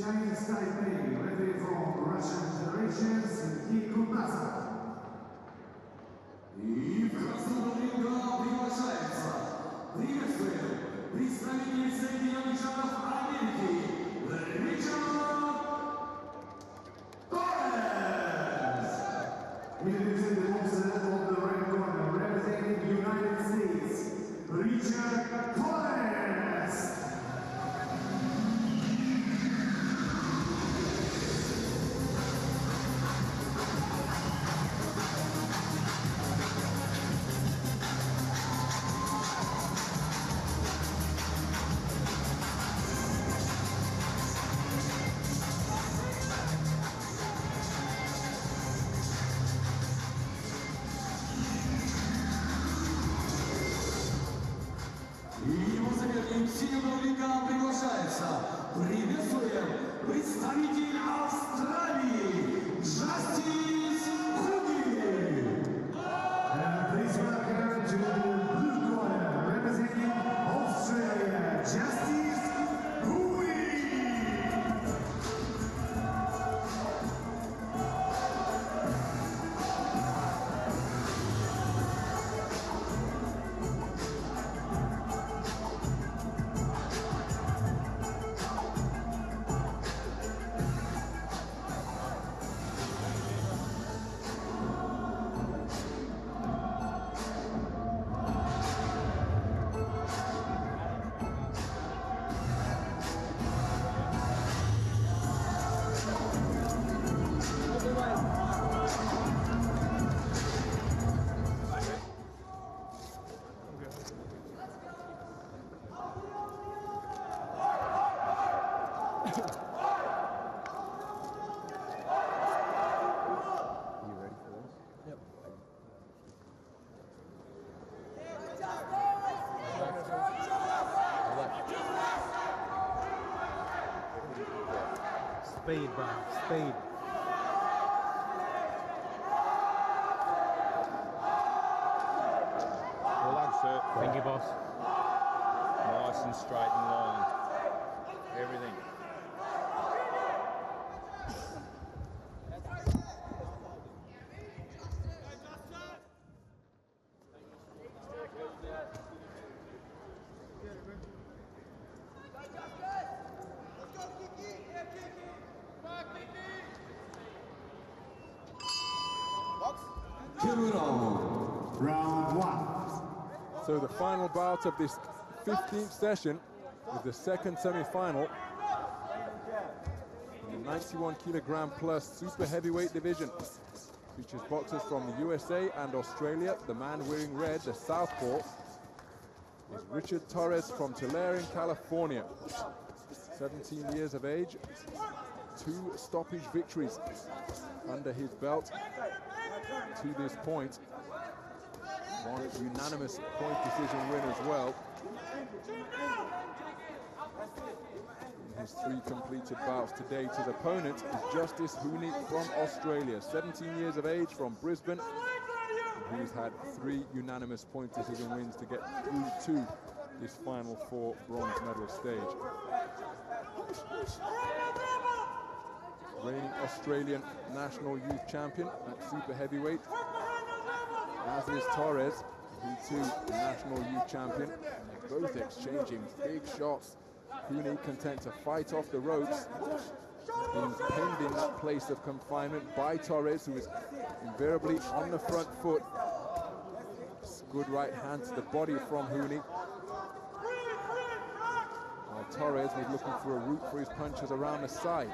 Chinese Taipei, referee from Russian Federation, Hini. И в красном ринга приглашается. Приветствуем представителей Соединенных Штатов Америки Torres. Introducing the boxer of the red corner, representing the United States, Torres. И его соперник синего ринга приглашается. Приветствуем представитель Австралии Justus Hini. And please welcome to the blue corner, representing Australia, Justus Hini. Speed, bro. Speed. Relax it. Thank you, boss. Nice and straight and long. Everything. Round one. So the final bout of this 15th session is the second semi-final in the 91 kilogram plus super heavyweight division. Features boxers from the USA and Australia. The man wearing red, the southpaw, is Torres from Tulare in California. 17 years of age, 2 stoppage victories under his belt to this point. 1 unanimous point decision win as well. In his 3 completed bouts to date, his opponent is Justus Hini from Australia, 17 years of age, from Brisbane, who's had 3 unanimous point decision wins to get through to this final 4 bronze medal stage. Reigning Australian national youth champion at super heavyweight, as is Torres, who too national youth champion. Both exchanging big shots. Hini content to fight off the ropes, being pinned in that place of confinement by Torres, who is invariably on the front foot. Good right hand to the body from Hini. While Torres was looking for a route for his punches around the side.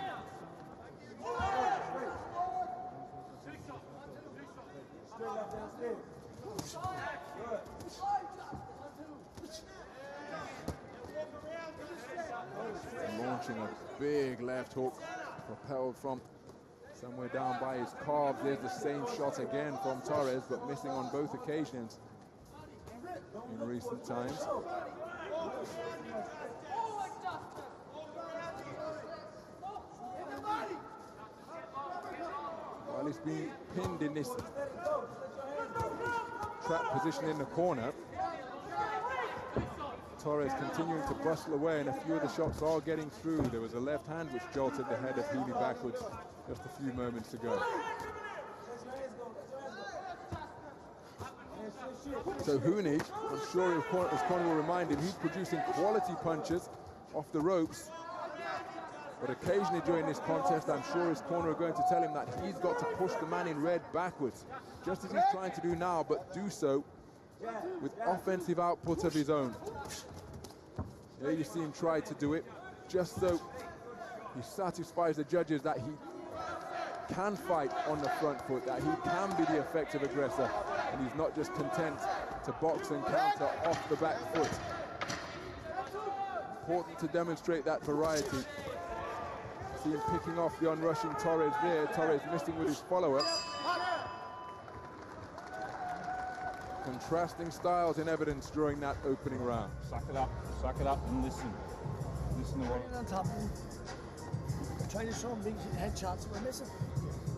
Launching a big left hook, propelled from somewhere down by his calves. There's the same shot again from Torres, but missing on both occasions in recent times. While he's being pinned in this trap position in the corner, Torres continuing to bustle away, and a few of the shots are getting through. There was a left hand which jolted the head of Hini backwards just a few moments ago. So Hini, I'm sure his corner will remind him, he's producing quality punches off the ropes. But occasionally during this contest, I'm sure his corner are going to tell him that he's got to push the man in red backwards, just as he's trying to do now, but do so with offensive output of his own. There you see him try to do it, just so he satisfies the judges that he can fight on the front foot, that he can be the effective aggressor, and he's not just content to box and counter off the back foot. Important to demonstrate that variety. See him picking off the onrushing Torres there. Torres missing with his follower. Contrasting styles in evidence during that opening round. Suck it up and listen. Listen to what... On top of him. We're trying to show him big headshots. We're missing.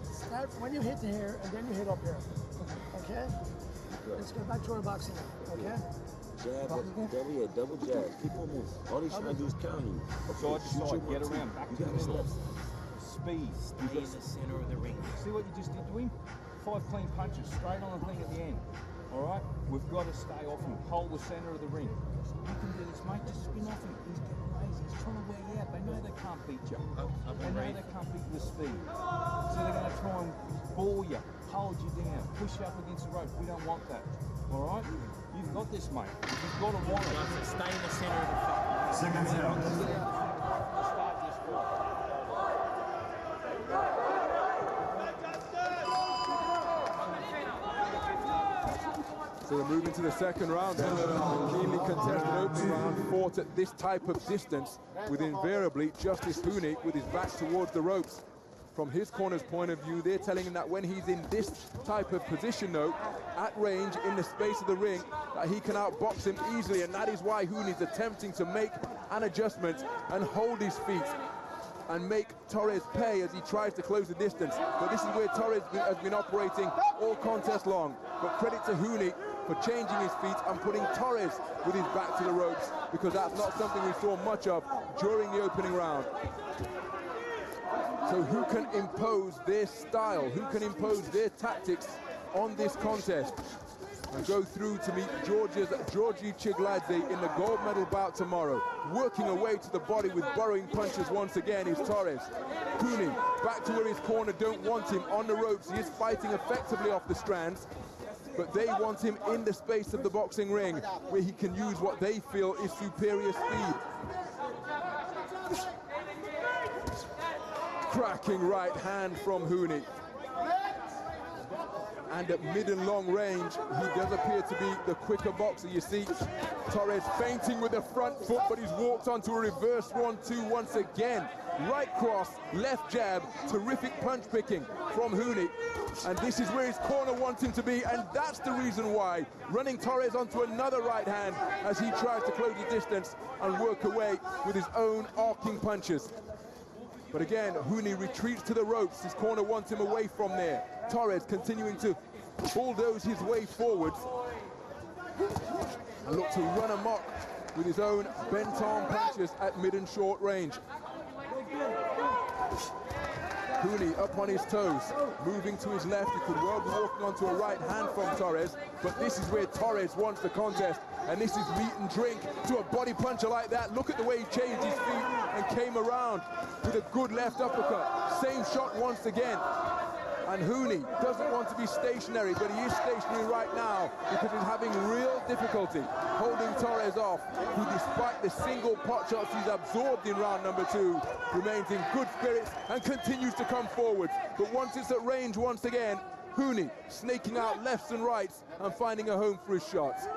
Start when you hit here and then you hit up here. Okay? Let's go back to our boxing now. Okay? Jab, double jab. Keep on moving. All he's trying to do is counter you. Side to side, get around, back to the middle. Speed. Stay in the center of the ring. See what you just did to him? 5 clean punches, straight on the thing at the end. All right? We've got to stay off him. Hold the center of the ring. You can do this, mate. Just spin off him. He's getting lazy. He's trying to wear you out. They know they can't beat you. They know they can't beat the speed. So they're going to try and ball you, hold you down, push you up against the rope. We don't want that. All right? You've got this, mate. You've got to want it. Stay in the center of the fight. Seconds out. Start this fight. So we're moving to the second round then. A keenly contested opening round fought at this type of distance with invariably Justus Hini with his back towards the ropes. From his corner's point of view, they're telling him that when he's in this type of position, though, at range, in the space of the ring, that he can outbox him easily, and that is why Huni's attempting to make an adjustment and hold his feet and make Torres pay as he tries to close the distance. But this is where Torres has been operating all contest long. But credit to Hini for changing his feet and putting Torres with his back to the ropes, because that's not something we saw much of during the opening round. So who can impose their style, who can impose their tactics on this contest and go through to meet Georgi Chigladze in the gold medal bout tomorrow? Working away to the body with burrowing punches once again is Torres. Hini back to where his corner don't want him on the ropes. He is fighting effectively off the strands, but they want him in the space of the boxing ring where he can use what they feel is superior speed. Cracking right hand from Hini. And at mid and long range, he does appear to be the quicker boxer. You see Torres feinting with the front foot, but he's walked onto a reverse 1-2 once again. Right cross, left jab, terrific punch picking from Hini. And this is where his corner wants him to be, and that's the reason why. Running Torres onto another right hand as he tries to close the distance and work away with his own arcing punches. But again, Hini retreats to the ropes. His corner wants him away from there. Torres continuing to bulldoze his way forward and look to run amok with his own bent arm punches at mid and short range. Hini up on his toes, moving to his left. He could well be walking onto a right hand from Torres, but this is where Torres wants the contest, and this is meat and drink to a body puncher like that. Look at the way he changed his feet and came around with a good left uppercut. Same shot once again. And Hini doesn't want to be stationary, but he is stationary right now because he's having real difficulty holding Torres off, who, despite the single pot shots he's absorbed in round number 2, remains in good spirits and continues to come forward. But once it's at range once again, Hini snaking out lefts and rights and finding a home for his shots.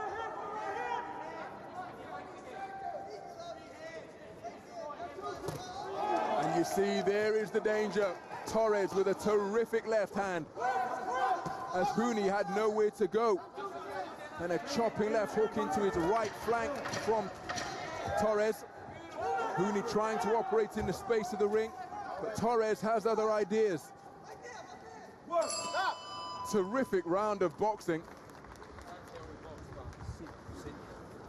And you see, there is the danger. Torres with a terrific left hand as Hini had nowhere to go, and a chopping left hook into his right flank from Torres. Hini trying to operate in the space of the ring, but Torres has other ideas. Terrific round of boxing.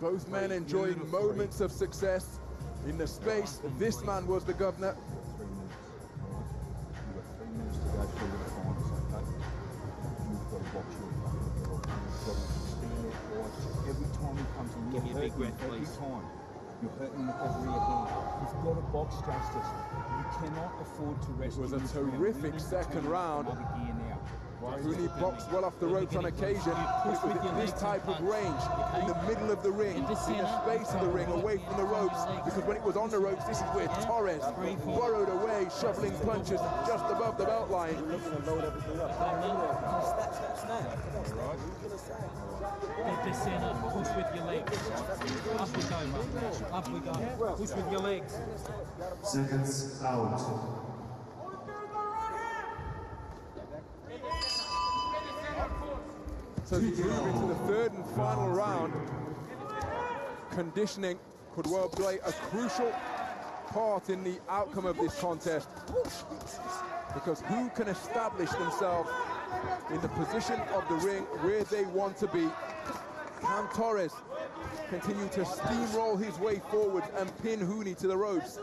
Both men enjoying moments of success in the space. This man was the governor. 3 minutes. You've got 3 minutes to go through the finals, okay? You've got to box your fucking head off. You've got to stand there quiet. Every time he comes in, Give me a big breath, every please. time. You're hurting the back of your hand. You've got to box, Justus. You cannot afford to rest. It was in a this round. terrific We need to second turn round. another gear now. Hini boxed well off the ropes on occasion, but it was in this type of range, in the middle of the ring, in the space of the ring, away from the ropes, because when it was on the ropes, this is where Torres burrowed away, shoveling punches just above the belt line. Get the center, push with your legs. Up we go, mate. Up we go. Push with your legs. Seconds out. So as we move into the third and final round, conditioning could well play a crucial part in the outcome of this contest, because who can establish themselves in the position of the ring where they want to be? Can Torres continue to steamroll his way forward and pin Hini to the ropes?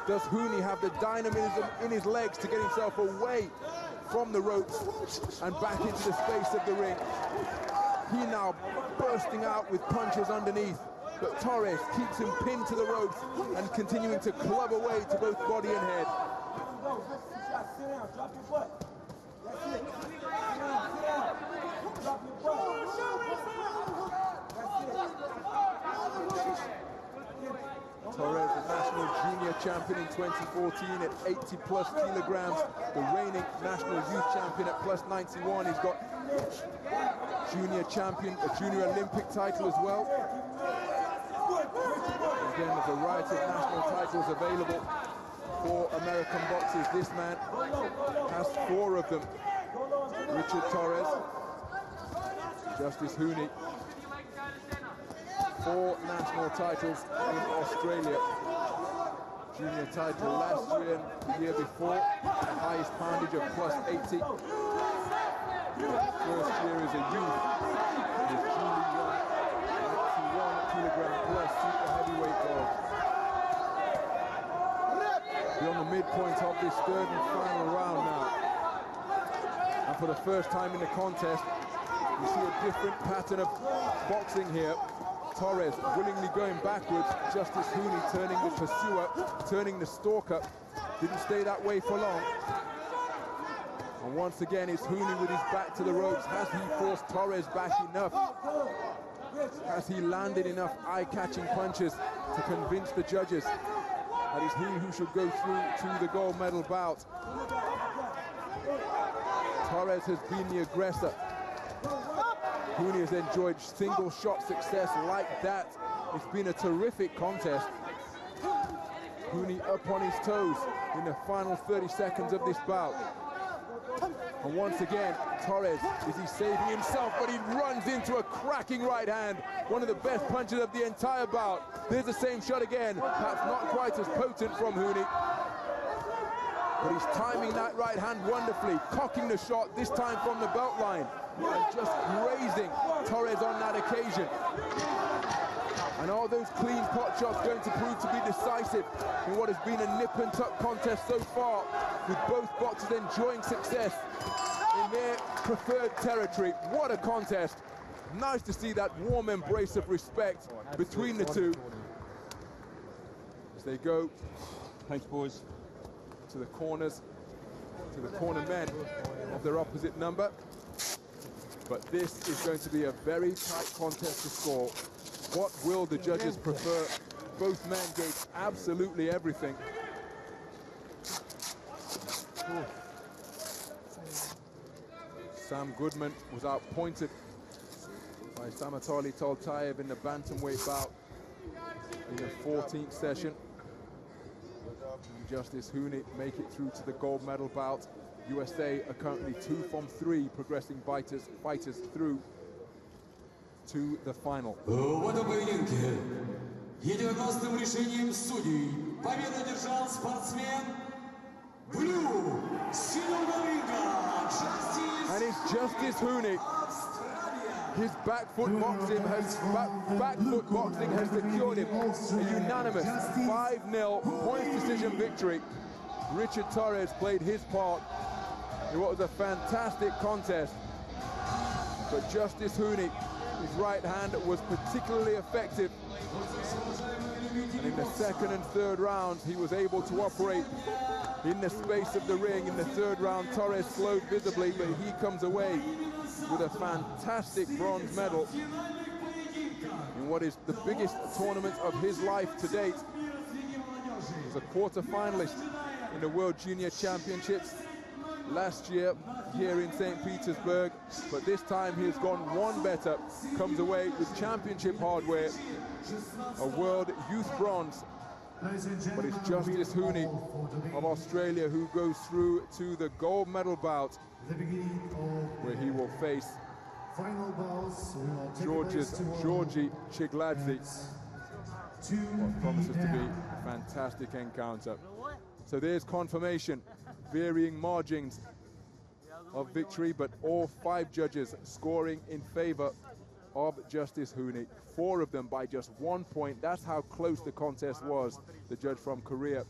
Does Hini have the dynamism in his legs to get himself away from the ropes and back into the space of the ring? He now bursting out with punches underneath, but Torres keeps him pinned to the ropes and continuing to club away to both body and head. Torres, the national junior champion in 2014 at 80+ kilograms, the reigning national youth champion at +91. He's got junior champion, a junior Olympic title as well. Again, a variety of national titles available for American boxers. This man has 4 of them. Richard Torres, Justus Hini, 4 national titles in Australia. Junior title last year and the year before, the highest poundage of +80. First year as a youth, his junior won 91 kilogram plus super heavyweight gold. Beyond the midpoint of this third and final round now. And for the first time in the contest, you see a different pattern of boxing here. Torres willingly going backwards, Justus Hini turning the pursuer, turning the stalker. Didn't stay that way for long. And once again, it's Hini with his back to the ropes. Has he forced Torres back enough? Has he landed enough eye-catching punches to convince the judges that it's he who should go through to the gold medal bout? Torres has been the aggressor. Hini has enjoyed single shot success like that. It's been a terrific contest. Hini up on his toes in the final 30 seconds of this bout. And once again, Torres, is he saving himself? But he runs into a cracking right hand. One of the best punches of the entire bout. There's the same shot again. Perhaps not quite as potent from Hini. But he's timing that right hand wonderfully, cocking the shot, this time from the belt line, and just grazing Torres on that occasion. And are those clean pot shots going to prove to be decisive in what has been a nip-and-tuck contest so far, with both boxers enjoying success in their preferred territory? What a contest. Nice to see that warm embrace of respect between the two as they go. Thanks, boys. To the corners, to the corner men of their opposite number. But this is going to be a very tight contest to score. What will the judges prefer? Both men gave absolutely everything. Sam Goodman was outpointed by Samatoli Toltayev in the bantamweight bout in the 14th session. Justus Huni make it through to the gold medal bout. USA are currently 2 from 3 progressing fighters through to the final. В этом поединке единогласным решением судей победу одержал спортсмен Blue, синего ринга, Justus. And it's Justus Huni. His back foot boxing has secured him a unanimous 5-0 points decision victory. Richard Torres played his part in what was a fantastic contest, but Justus Hini, his right hand was particularly effective, and in the second and third rounds he was able to operate in the space of the ring. In the third round, Torres slowed visibly, but he comes away with a fantastic bronze medal in what is the biggest tournament of his life to date. He was a quarter-finalist in the World Junior Championships last year here in St. Petersburg, but this time he has gone one better, comes away with championship hardware, a World Youth Bronze. But it's Justus Hini of Australia who goes through to the gold medal bout, where he will face Georgi Chigladze. What promises to be a fantastic encounter. So there's confirmation, varying margins of victory, but all 5 judges scoring in favor of Justus Hini. 4 of them by just 1 point. That's how close the contest was. The judge from Korea